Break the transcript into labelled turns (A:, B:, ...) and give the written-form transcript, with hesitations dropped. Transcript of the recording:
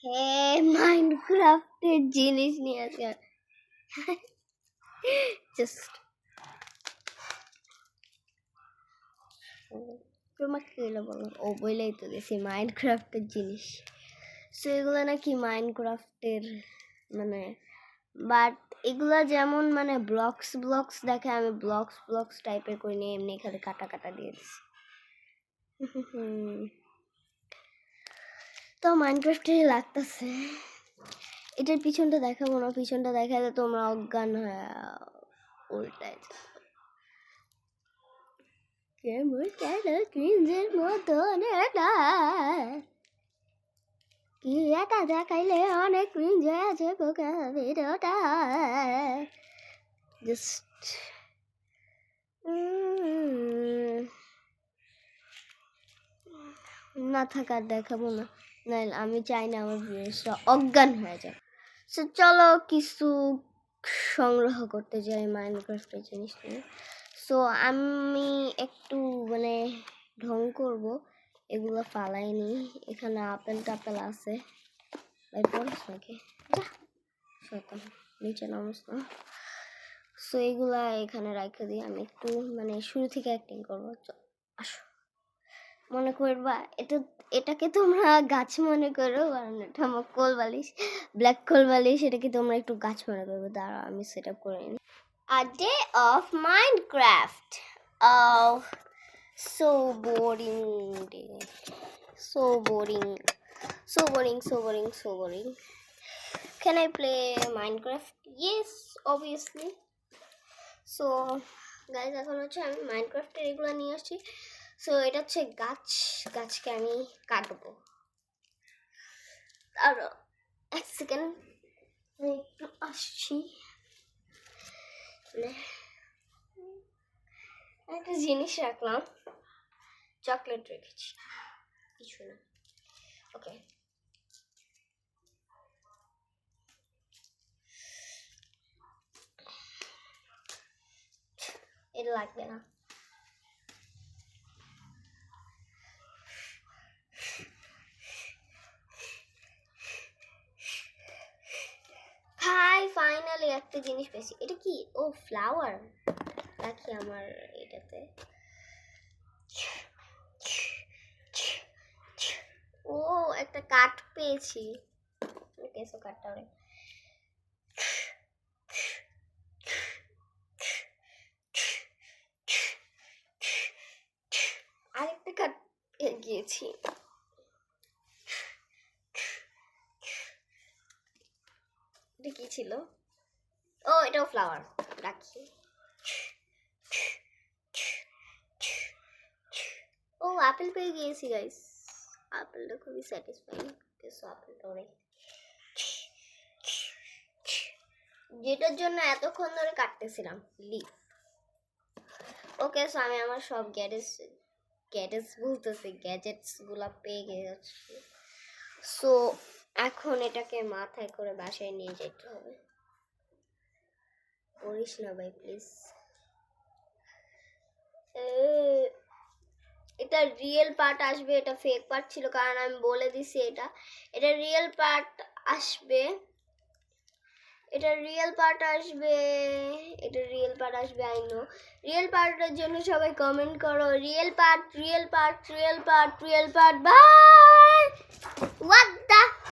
A: হ্যাঁ, মাইনক্রাফটের জিনিস নিয়ে আসে জাস্ট তোমাকে এলো বলো ও বলেই তো দিছি মাইনক্রাফটের জিনিস। সো এগুলো নাকি মাইনক্রাফটের মানে বাট এগুলা যেমন মানে ব্লকস দেখে আমি ব্লকস টাইপের করে নিয়ে এমনি এখানে কাটা কাটা দিয়ে দিছি। তো মাইনক্রাফটেরই লাগতেছে। এটার পিছনটা দেখাবো না, পিছনটা দেখালে তোমরা অজ্ঞান হয়ে উল্টায় কেমন কেন ক্রিঞ্জের মতন এটা কি এটা দেখাইলে অনেক ক্রিঞ্জ আছে পোকা ভিডিওটা জাস্ট না থাকার দেখাবো না, নাইলে আমি চাই না আমার ভিউয়ার্সরা অজ্ঞান হয়ে যায়। সো চলো কিছু সংগ্রহ করতে যাই মাইনক্রাফটের জিনিস নিয়ে। সো আমি একটু মানে ঢং করব, এগুলো ফালাইনি। এখানে আপেল টাপেল আছে, ভাই পড়ছ নাকি শয়তান নিচে নামস না। সো এগুলা এখানে রাখে দিই। আমি একটু মানে শুরু থেকে অ্যাক্টিং করবো। আসো, মনে করবা এটাকে তোমরা গাছ মনে করো, কারণ এটা আমার কোল বালিশ, ব্ল্যাক কোল বালিশ। এটাকে তোমরা একটু গাছ মনে করবে। দাঁড়াও আমি সেট আপ করে নিই। A day of Minecraft. Oh, so boring day. So boring. Can I play Minecraft? Yes, obviously. So, guys, এখন হচ্ছে আমি মাইনক্রাফটের এগুলো নিয়ে আসছি। সো এটা হচ্ছে গাছকে আমি কাটবো। আর এক সেকেন্ড আমি একটু আসছি। একটা জিনিস রাখলাম, চকলেট রেখেছি, কিছু না। ওকে, এটা লাগবে না। ফাইনালি একটা জিনিস পেয়েছি। এটা কি? ও ফ্লাওয়ার। রাখি আমার এটাতে। ও একটা কাঠ পেয়েছি। ওকে, সো কাঠটা আরেকটা কাঠ পেয়ে গিয়েছি। এটা কি ছিল? ও এটাও ফ্লাওয়ার, রাখি। ও আপেল পেয়ে গিয়েছি গাইস। আপেলটা খুবই স্যাটিসফাইং। আপেলটা অনেক, যেটার জন্য এতক্ষণ ধরে কাটতেছিলাম, লিফ। ওকে, সো আমি আমার সব গ্যাজেটস গুলা পেয়ে গেছি। সো এখন এটাকে মাথায় করে বাসায় নিয়ে যেতে হবে। করিস না ভাই প্লিজ। এটা রিয়েল পার্ট আসবে, এটা ফেক পার্ট ছিল, কারণ আমি বলে দিছি এটা রিয়েল পার্ট আসবে। এটা রিয়েল পার্ট আসবে আই নো। রিয়েল পার্টের জন্য সবাই কমেন্ট করো, real part bye. What the